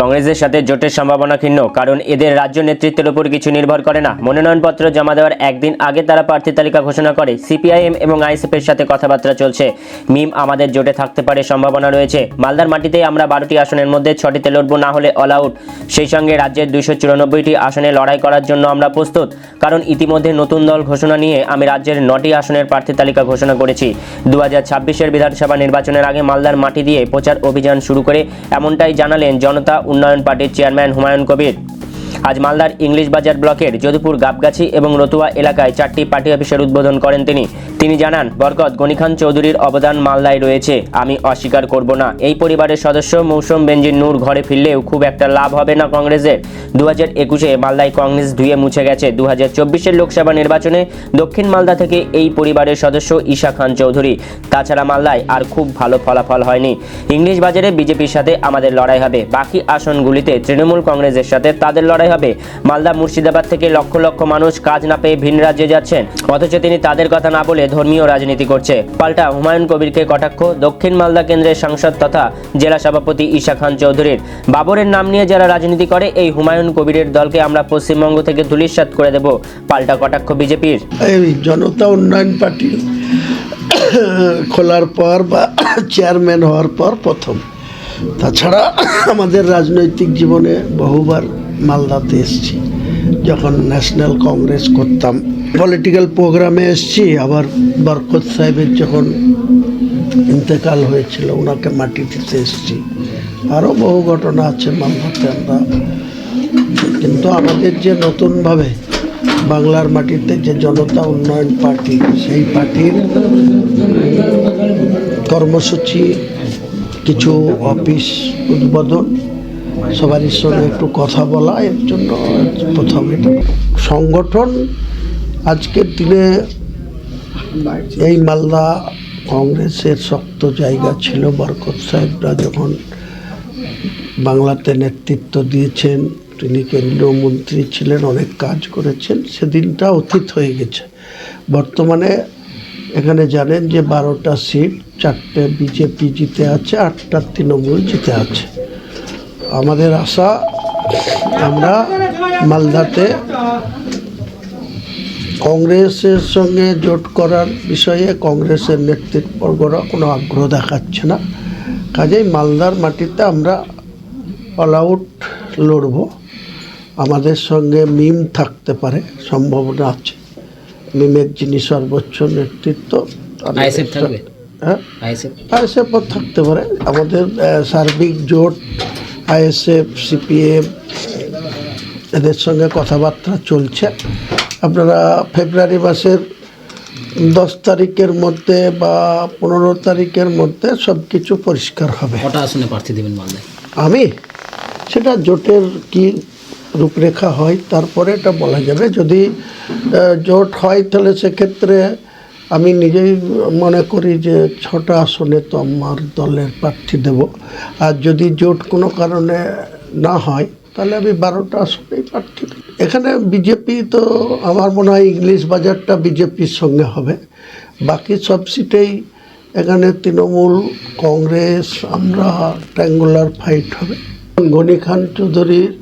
কংগ্রেসের সাথে জোটের সম্ভাবনা ক্ষীণ, কারণ এদের রাজ্য নেতৃত্বের উপর কিছু নির্ভর করে না। মনোনয়নপত্র জমা দেওয়ার একদিন আগে তারা প্রার্থী তালিকা ঘোষণা করে। সিপিআইএম এবং আইএসএফ এর সাথে কথাবার্তা চলছে। মিম আমাদের জোটে থাকতে পারে, সম্ভাবনা রয়েছে। মালদার মাটিতে আমরা 12টি আসনের মধ্যে 6টিতে লড়ব, না হলে অল আউট। সেই সঙ্গে রাজ্যের 294টি আসনে লড়াই করার জন্য আমরা প্রস্তুত, কারণ ইতিমধ্যে নতুন দল ঘোষণা নিয়ে আমি রাজ্যের 9টি আসনের প্রার্থী তালিকা ঘোষণা করেছি। 2026-এর বিধানসভা নির্বাচনের আগে মালদার মাটি দিয়ে প্রচার অভিযান শুরু করে এমনটাই জানালেন জনতা উন্নয়ন পার্টির চেয়ারম্যান হুমায়ুন কবির। আজ মালদার ইংলিশ বাজার ব্লকের যদুপুর গাবগাছি এবং রতুয়া এলাকায় 4টি পার্টি অফিসের উদ্বোধন করেন তিনি জানান, বরকত গনি খান চৌধুরীর অবদান মালদায় রয়েছে, আমি অস্বীকার করব না। এই পরিবারের সদস্য মৌসুম বেনজির নূর ঘরে ফিরলেও খুব একটা লাভ হবে না কংগ্রেসের। 2021-এ মালদায় কংগ্রেস ধুয়ে মুছে গেছে। 2024-এর লোকসভা নির্বাচনে দক্ষিণ মালদা থেকে এই পরিবারের সদস্য ঈশা খান চৌধুরী। তাছাড়া মালদায় আর খুব ভালো ফলাফল হয়নি। ইংলিশ বাজারে বিজেপির সাথে আমাদের লড়াই হবে, বাকি আসনগুলিতে তৃণমূল কংগ্রেসের সাথে তাদের লড়াই হবে। মালদা মুর্শিদাবাদ থেকে লক্ষ লক্ষ মানুষ কাজ না পেয়ে ভিন রাজ্যে যাচ্ছেন, অথচ তিনি তাদের কথা না বলে ধর্মীয় রাজনীতি করছে। পাল্টা হুমায়ুন কবিরকে কটাক্ষ দক্ষিণ মালদা কেন্দ্রের সাংসদ তথা জেলা সভাপতি ঈশা খান চৌধুরীর। বাবরের নাম নিয়ে যারা রাজনীতি করে, এই হুমায়ুন কবিরের দলকে আমরা পশ্চিমবঙ্গ থেকে ধূলিসাৎ করে দেব, পাল্টা কটাক্ষ বিজেপির। এই জনতা উন্নয়ন পার্টি খোলার পর বা চেয়ারম্যান হওয়ার পর প্রথম। তাছাড়া আমাদের রাজনৈতিক জীবনে বহুবার মালদাতে এসেছি। যখন ন্যাশনাল কংগ্রেস করতাম, পলিটিক্যাল প্রোগ্রামে এসেছি। আবার বরকত সাহেবের যখন ইন্তেকাল হয়েছিল, ওনাকে মাটি দিতে এসেছি। আরও বহু ঘটনা আছে মালদাতে আমরা। কিন্তু আমাদের যে নতুনভাবে বাংলার মাটিতে যে জনতা উন্নয়ন পার্টি, সেই পার্টির কর্মসূচি, কিছু অফিস উদ্বোধন, সবারই সঙ্গে একটু কথা বলা, এর জন্য প্রথম এটা সংগঠন। আজকের দিনে এই মালদা কংগ্রেসের শক্ত জায়গা ছিল। বরকত সাহেবরা যখন বাংলাতে নেতৃত্ব দিয়েছেন, তিনি কেন্দ্রীয় মন্ত্রী ছিলেন, অনেক কাজ করেছেন। সেদিনটা অতীত হয়ে গেছে। বর্তমানে এখানে জানেন যে 12টা সিট, 4টে বিজেপি জিতে আছে, 8টা তৃণমূল জিতে আছে। আমাদের আশা, আমরা মালদাতে কংগ্রেসের সঙ্গে জোট করার বিষয়ে কংগ্রেসের নেতৃত্ববর্গরা কোনো আগ্রহ দেখাচ্ছে না। কাজেই মালদার মাটিতে আমরা অল আউট লড়ব। আমাদের সঙ্গে মিম থাকতে পারে, সম্ভাবনা আছে। মিমের যিনি সর্বোচ্চ নেতৃত্ব, হ্যাঁ আইএসএফও থাকতে পারে। আমাদের সার্বিক জোট আইএসএফ, সিপিএম এদের সঙ্গে কথাবার্তা চলছে। আপনারা ফেব্রুয়ারি মাসের 10 তারিখের মধ্যে বা 15 তারিখের মধ্যে সব কিছু পরিষ্কার হবে। কটা আসনে প্রার্থী দেবেন মালদায়? আমি সেটা জোটের কি রূপরেখা হয় তারপরে এটা বলা যাবে। যদি জোট হয় তাহলে সেক্ষেত্রে আমি নিজেই মনে করি যে 6টা আসনে তো আমার দলের প্রার্থী দেব। আর যদি জোট কোনো কারণে না হয় তাহলে আমি 12টা আসনেই প্রার্থী দেব। এখানে বিজেপি তো আমার মনে হয় ইংলিশ বাজারটা বিজেপির সঙ্গে হবে। বাকি সব সিটেই এখানে তৃণমূল, কংগ্রেস, আমরা ট্রায়াঙ্গুলার ফাইট হবে। গনি খান চৌধুরীর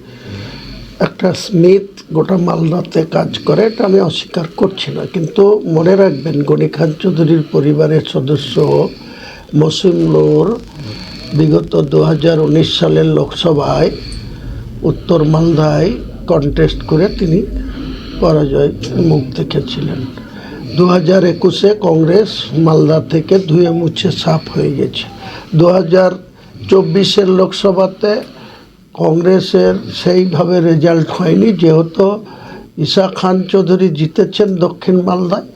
একটা স্মিথ গোটা মালদাতে কাজ করে, এটা আমি অস্বীকার করছি না। কিন্তু মনে রাখবেন, গনি খান চৌধুরীর পরিবারের সদস্য মৌসুম নূর বিগত 2019 সালের লোকসভায় উত্তর মালদায় কন্টেস্ট করে তিনি পরাজয় মুখ দেখেছিলেন। 2021-এ কংগ্রেস মালদা থেকে ধুয়ে মুছে সাফ হয়ে গেছে। 2024-এর লোকসভাতে কংগ্রেসের সেইভাবে রেজাল্ট হয়নি, যেহেতু ঈশা খান চৌধুরী জিতেছেন দক্ষিণ মালদায়।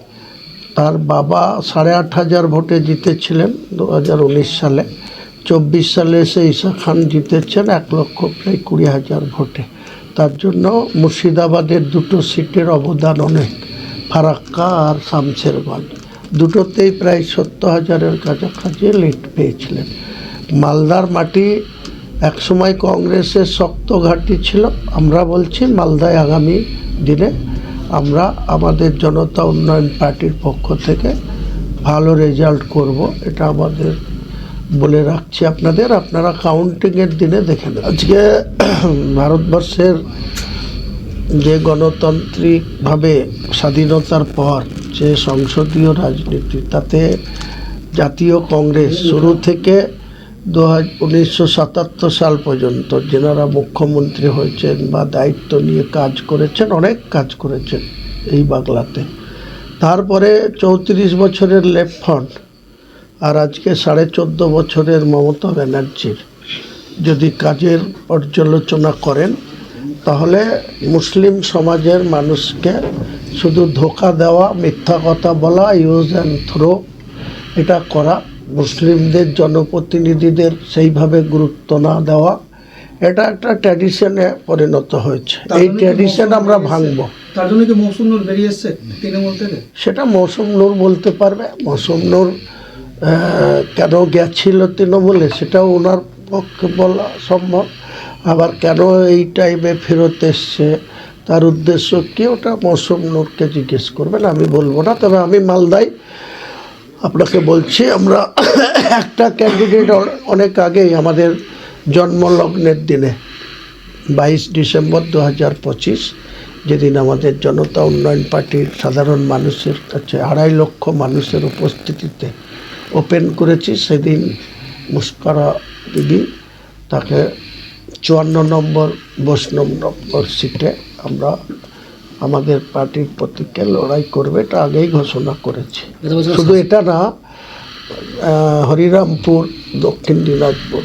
তার বাবা 8,500 ভোটে জিতেছিলেন 2019 সালে। 24 সালে এসে ঈশা খান জিতেছেন 1,20,000 ভোটে। তার জন্য মুর্শিদাবাদের 2টো সিটের অবদান অনেক, ফারাক্কা আর শামশেরগঞ্জ, দুটোতেই প্রায় 70,000-এর কাছাকাছি লিড পেয়েছিলেন। মালদার মাটি একসময় কংগ্রেসের শক্ত ঘাঁটি ছিল। আমরা বলছি মালদায় আগামী দিনে আমরা আমাদের জনতা উন্নয়ন পার্টির পক্ষ থেকে ভালো রেজাল্ট করব, এটা আমাদের বলে রাখছি আপনাদের, আপনারা কাউন্টিংয়ের দিনে দেখে নেন। আজকে ভারতবর্ষের যে গণতান্ত্রিকভাবে স্বাধীনতার পর যে সংসদীয় রাজনীতি, তাতে জাতীয় কংগ্রেস শুরু থেকে 1977 সাল পর্যন্ত যেনারা মুখ্যমন্ত্রী হয়েছেন বা দায়িত্ব নিয়ে কাজ করেছেন, অনেক কাজ করেছেন এই বাংলাতে। তারপরে 34 বছরের লেফট ফ্রন্ট আর আজকে 14.5 বছরের মমতা ব্যানার্জির যদি কাজের পর্যালোচনা করেন, তাহলে মুসলিম সমাজের মানুষকে শুধু ধোঁকা দেওয়া, মিথ্যা কথা বলা, ইউজ অ্যান্ড থ্রো এটা করা, মুসলিমদের জনপ্রতিনিধিদের সেইভাবে গুরুত্ব না দেওয়া, এটা একটা ট্র্যাডিশনে পরিণত হয়েছে। এই ট্র্যাডিশন আমরা ভাঙব। তার জন্য কি মৌসুম নূর বেরিয়ে এসছে তৃণমূল থেকে? সেটা মৌসুম নূর বলতে পারবে। মৌসুম নূর কেন গেছিল তৃণমূলে সেটাও ওনার পক্ষে বলা সম্ভব। আবার কেন এই টাইমে ফেরত এসছে, তার উদ্দেশ্য কি, ওটা মৌসুম নূরকে জিজ্ঞেস করবেন, আমি বলবো না। তবে আমি মালদায় আপনাকে বলছি, আমরা একটা ক্যান্ডিডেট অনেক আগেই আমাদের জন্মলগ্নের দিনে 22 ডিসেম্বর 2025, যেদিন আমাদের জনতা উন্নয়ন পার্টির সাধারণ মানুষের কাছে 2.5 লক্ষ মানুষের উপস্থিতিতে ওপেন করেছি। সেদিন মুস্কারা দিদি তাকে 54 নম্বর বৈষ্ণব নম্বর সিটে আমরা আমাদের পার্টির প্রতীকে লড়াই করবে, এটা আগেই ঘোষণা করেছি। শুধু এটা না, হরিরামপুর, দক্ষিণ দিনাজপুর,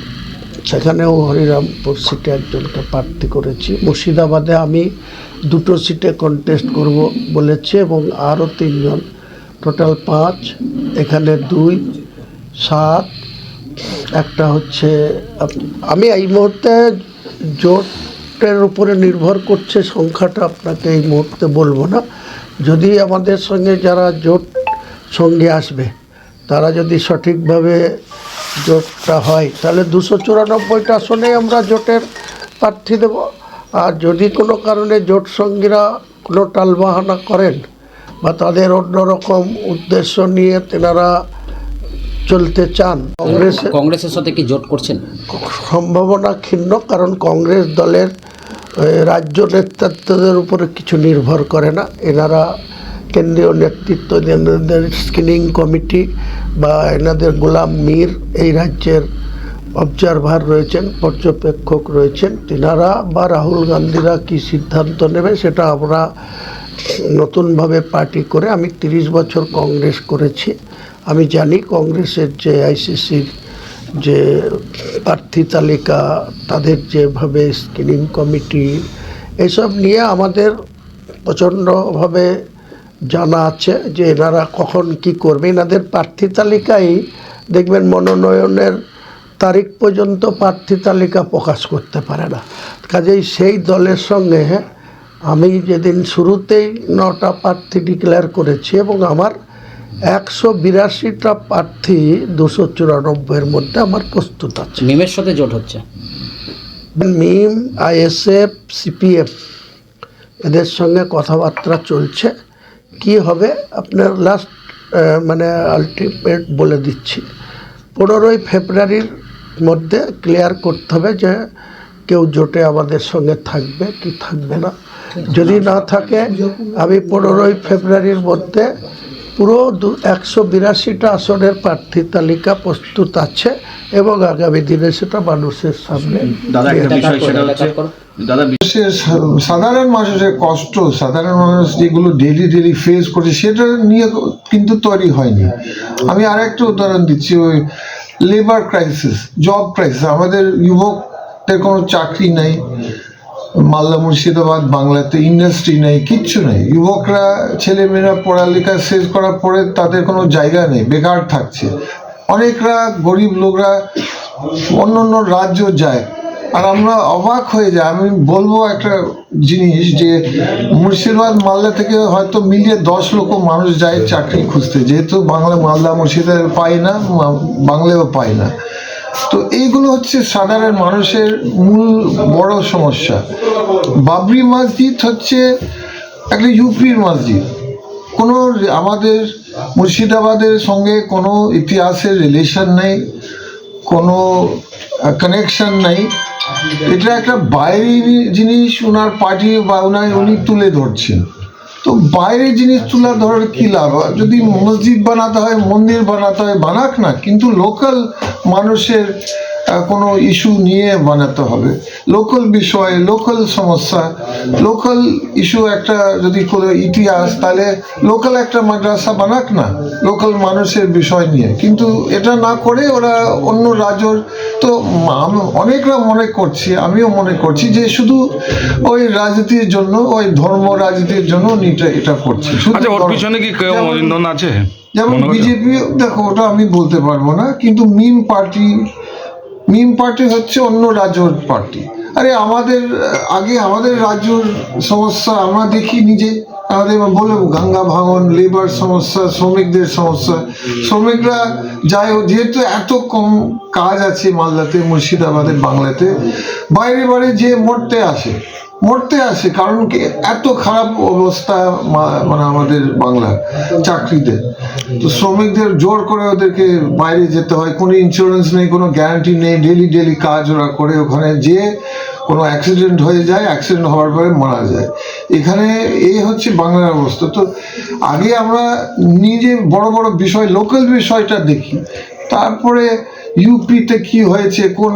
সেখানেও হরিরামপুর সিটে একজনকে প্রার্থী করেছি। মুর্শিদাবাদে আমি 2টো সিটে কন্টেস্ট করব বলেছি এবং আরও 3 জন, টোটাল 5, এখানে 2, 7, একটা হচ্ছে। আমি এই মুহূর্তে জোটের উপরে নির্ভর করছে সংখ্যাটা, আপনাকে এই মুহূর্তে বলবো না। যদি আমাদের সঙ্গে যারা জোট সঙ্গে আসবে তারা যদি সঠিকভাবে জোটটা হয়, তাহলে 294টা আসনে আমরা জোটের প্রার্থী দেব। আর যদি কোনো কারণে জোট সঙ্গীরা কোনো টালবাহানা করেন বা তাদের অন্যরকম উদ্দেশ্য নিয়ে তেনারা চলতে চান, কংগ্রেসের সাথে কি জোট করছেন? সম্ভাবনা ক্ষীণ, কারণ কংগ্রেস দলের রাজ্য নেতৃত্বদের উপরে কিছু নির্ভর করে না। এনারা কেন্দ্রীয় নেতৃত্ব, এনাদের স্ক্রিনিং কমিটি বা এনাদের গোলাম মীর এই রাজ্যের অবজারভার রয়েছেন, পর্যবেক্ষক রয়েছেন। তিনারা বা রাহুল গান্ধীরা কি সিদ্ধান্ত নেবে সেটা আমরা নতুনভাবে পার্টি করে, আমি 30 বছর কংগ্রেস করেছি, আমি জানি কংগ্রেসের যে আইসিসির যে প্রার্থী তালিকা, তাদের যেভাবে স্ক্রিনিং কমিটি, এসব নিয়ে আমাদের প্রচণ্ডভাবে জানা আছে যে এনারা কখন কি করবে। এনাদের প্রার্থী তালিকায় দেখবেন মনোনয়নের তারিখ পর্যন্ত প্রার্থী তালিকা প্রকাশ করতে পারে না। কাজেই সেই দলের সঙ্গে আমি যেদিন শুরুতেই 9টা প্রার্থী ডিক্লেয়ার করেছি এবং আমার 182টা প্রার্থী 294-এর মধ্যে আমার প্রস্তুত আছে। মিমের সাথে জোট হচ্ছে? মিম, আইএসএফ, সিপিএফ এদের সঙ্গে কথাবার্তা চলছে। কি হবে আপনার লাস্ট মানে আলটিমেট বলে দিচ্ছি, 15ই ফেব্রুয়ারির মধ্যে ক্লিয়ার করতে হবে যে কেউ জোটে আমাদের সঙ্গে থাকবে কি থাকবে না। যদি না থাকে, আমি 15ই ফেব্রুয়ারির মধ্যে পুরো 182টা আসনের প্রার্থী তালিকা প্রস্তুত আছে এবং আগামী দিনে সেটা মানুষের সামনে। সাধারণ মানুষের কষ্ট, সাধারণ মানুষ যেগুলো ডেলি ফেস করছে সেটা নিয়ে কিন্তু তৈরি হয়নি। আমি আর একটা উদাহরণ দিচ্ছি, ওই লেবার ক্রাইসিস, জব ক্রাইসিস। আমাদের যুবকদের কোনো চাকরি নাই, মালদা মুর্শিদাবাদ বাংলাতে ইন্ডাস্ট্রি নেই, কিচ্ছু নেই। যুবকরা, ছেলেমেয়েরা পড়ালেখা শেষ করার পরে তাদের কোনো জায়গা নেই, বেকার থাকছে। অনেকরা গরিব লোকরা অন্য অন্য রাজ্য যায়, আর আমরা অবাক হয়ে যাই। আমি বলবো একটা জিনিস, যে মুর্শিদাবাদ মালদা থেকে হয়তো মিলিয়ে 10 লক্ষ মানুষ যায় চাকরি খুঁজতে, যেহেতু মালদা মুর্শিদাবাদ পায় না, বাংলায়ও পায় না। তো এইগুলো হচ্ছে সাধারণ মানুষের মূল বড় সমস্যা। বাবরি মসজিদ হচ্ছে একটা ইউপির মসজিদ, কোনো আমাদের মুর্শিদাবাদের সঙ্গে কোনো ইতিহাসের রিলেশন নেই, কোনো কানেকশন নাই। এটা একটা বাইরের জিনিস ওনার পার্টি বা উনি তুলে ধরছেন। তো বাইরের জিনিস তুলে ধরার কি লাভ? যদি মসজিদ বানাতে হয়, মন্দির বানাতে হয়, বানাক না, কিন্তু লোকাল মানুষের কোনো ইস্যু নিয়ে বানাতে হবে। লোকাল বিষয়, লোকাল সমস্যা, লোকাল ইস্যু একটা যদি কোনো ইতিহাস, তাহলে লোকাল একটা মাদ্রাসা বানাক না লোকাল মানুষের বিষয় নিয়ে। কিন্তু এটা না করে ওরা অন্য রাজ্যর, তো অনেকরা মনে করছি, আমিও মনে করছি যে শুধু ওই রাজনীতির জন্য, ওই ধর্ম রাজনীতির জন্য এটা করছে। আচ্ছা, ওর পিছনে কি কেউ ইন্ধন আছে? যেমন বিজেপি, দেখো ওটা আমি বলতে পারবো না, কিন্তু মিম পার্টি হচ্ছে অন্য রাজ্যের পার্টি। আরে আমাদের রাজ্যের সমস্যা আমরা দেখি নিজে, আমাদের বলে গঙ্গা ভাঙন, লেবার সমস্যা, শ্রমিকদের সমস্যা। শ্রমিকরা যায়, যেহেতু এত কম কাজ আছে মালদাতে, মুর্শিদাবাদে, বাংলাতে, বাইরে যে মরতে আসে কারণ কি এত খারাপ অবস্থা মানে আমাদের বাংলা চাকরিতে। তো শ্রমিকদের জোর করে ওদেরকে বাইরে যেতে হয়, কোনো ইন্স্যুরেন্স নেই, কোনো গ্যারান্টি নেই, ডেলি কাজ ওরা করে, ওখানে যে কোনো অ্যাক্সিডেন্ট হয়ে যায়, অ্যাক্সিডেন্ট হওয়ার পরে মারা যায়। এখানে এই হচ্ছে বাংলার অবস্থা। তো আগে আমরা নিজে বড় বড় বিষয়, লোকাল বিষয়টা দেখি, তারপরে ইউপিতে কি হয়েছে, কোন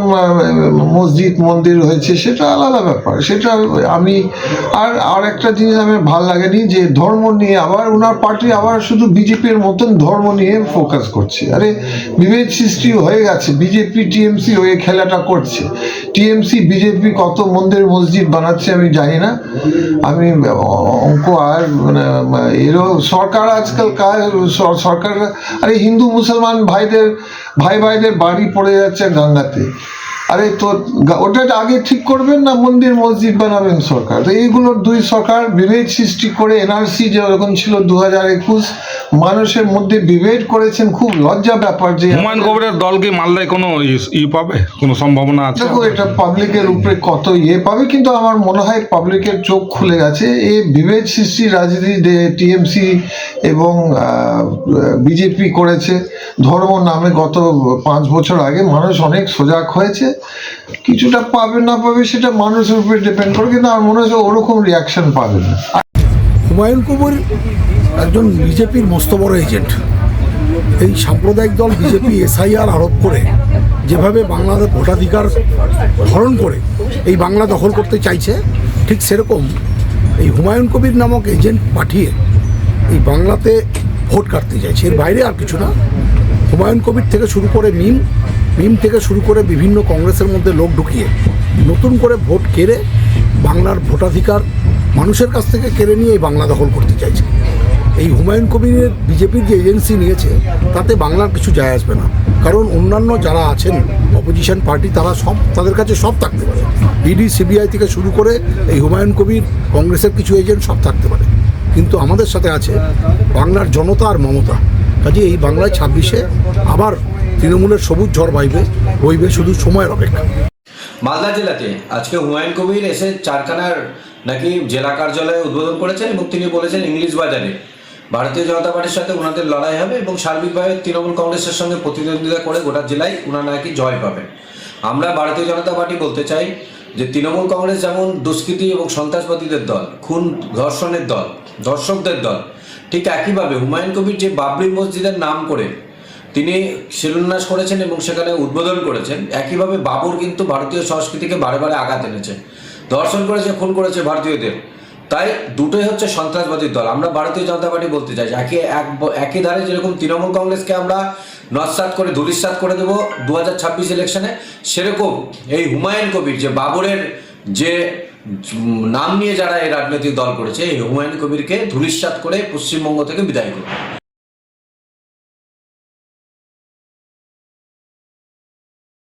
মসজিদ মন্দির হয়েছে, সেটা আলাদা ব্যাপার। সেটা আমি আর একটা জিনিস আমার ভালো লাগেনি, যে ধর্ম নিয়ে আবার ওনার পার্টি আবার শুধু বিজেপির মতন ধর্ম নিয়ে ফোকাস করছে। আরে বিভেদ সৃষ্টি হয়ে গেছে, বিজেপি টিএমসি হয়ে খেলাটা করছে। টিএমসি বিজেপি কত মন্দির মসজিদ বানাচ্ছে আমি জানি না, আমি অঙ্ক আর মানে এরও সরকার আজকাল সরকার, আরে হিন্দু মুসলমান ভাইদের বাড়ি পড়ে যাচ্ছে গঙ্গাতে। আরে তো ওটা আগে ঠিক করবেন না, মন্দির মসজিদ বানাবেন সরকার? তো এইগুলোর দুই সরকার বিভেদ সৃষ্টি করে, এনআরসি যেরকম ছিল 2021, মানুষের মধ্যে বিভেদ করেছেন। খুব লজ্জা ব্যাপার যে হুমায়ুন কবিরের দল কি মালদায় কোনো পাবে, কোনো সম্ভাবনা আছে? দেখো, এটা পাবলিকের উপরে কত পাবে, কিন্তু আমার মনে হয় পাবলিকের চোখ খুলে গেছে। এই বিভেদ সৃষ্টি রাজনীতি টিএমসি এবং বিজেপি করেছে ধর্ম নামে। গত 5 বছর আগে মানুষ অনেক সজাগ হয়েছে। কিছুটা পাবে না পাবে সেটা মানুষের উপরে ডিপেন্ড করে, কিন্তু আমার মনে হচ্ছে ওরকম রিয়াকশন পাবে না। হুমায়ুন কবির একজন বিজেপির মস্ত বড় এজেন্ট। এই সাম্প্রদায়িক দল বিজেপি এসআইআর আরোপ করে যেভাবে বাংলাদেশ ভোটাধিকার হরণ করে এই বাংলা দখল করতে চাইছে, ঠিক সেরকম এই হুমায়ুন কবির নামক এজেন্ট পাঠিয়ে এই বাংলাতে ভোট কাটতে চাইছে। এর বাইরে আর কিছু না। হুমায়ুন কবির থেকে শুরু করে মিম থেকে শুরু করে বিভিন্ন কংগ্রেসের মধ্যে লোক ঢুকিয়ে নতুন করে ভোট কেড়ে বাংলার ভোটাধিকার মানুষের কাছ থেকে কেড়ে নিয়ে এই বাংলা দখল করতে চাইছে। এই হুমায়ুন কবিরের বিজেপির যে এজেন্সি নিয়েছে তাতে বাংলার কিছু যায় আসবে না, কারণ অন্যান্য যারা আছেন অপোজিশন পার্টি, তাদের কাছে সব থাকতে পারে। ইডি সিবিআই থেকে শুরু করে এই হুমায়ুন কবির, কংগ্রেসের কিছু এজেন্ট সব থাকতে পারে, কিন্তু আমাদের সাথে আছে বাংলার জনতা আর মমতা। কাজে এই বাংলায় 26-এ আবার তৃণমূলের সবুজ ঝড় বইবে, শুধু সময়ের অপেক্ষা। মালদা জেলাতে আজকে হুমায়ুন কবির এসে চারখানার নাকি জেলা কার্যালয়ে উদ্বোধন করেছেন এবং তিনি বলেছেন ইংলিশ বাজারে ভারতীয় জনতা পার্টির সাথে ওনাদের লড়াই হবে এবং সার্বিকভাবে তৃণমূল কংগ্রেসের সঙ্গে প্রতিদ্বন্দ্বিতা করে গোটা জেলায় ওনারা নাকি জয় পাবেন। আমরা ভারতীয় জনতা পার্টি বলতে চাই যে তৃণমূল কংগ্রেস যেমন দুষ্কৃতী এবং সন্ত্রাসবাদীদের দল, খুন ধর্ষণের দল, দর্শকদের দল, ঠিক একইভাবে হুমায়ুন কবির যে বাবরি মসজিদের নাম করে তিনি শিলান্যাস করেছেন এবং সেখানে উদ্বোধন করেছেন, একইভাবে বাবর কিন্তু ভারতীয় সংস্কৃতিকে বারে বারে আঘাত এনেছে, ধর্ষণ করেছে, খুন করেছে ভারতীয়দের। তাই দুটোই হচ্ছে সন্ত্রাসবাদীর দল। আমরা ভারতীয় জনতা পার্টি বলতে চাই একই ধারে যেরকম তৃণমূল কংগ্রেসকে আমরা নস্যাৎ করে ধূলিসাৎ করে দেবো 2026 ইলেকশনে, সেরকম এই হুমায়ুন কবির যে বাবরের যে নাম নিয়ে যারা এই রাজনৈতিক দল করেছে, এই হুমায়ুন কবিরকে ধূলিসাৎ করে পশ্চিমবঙ্গ থেকে বিদায় করবে।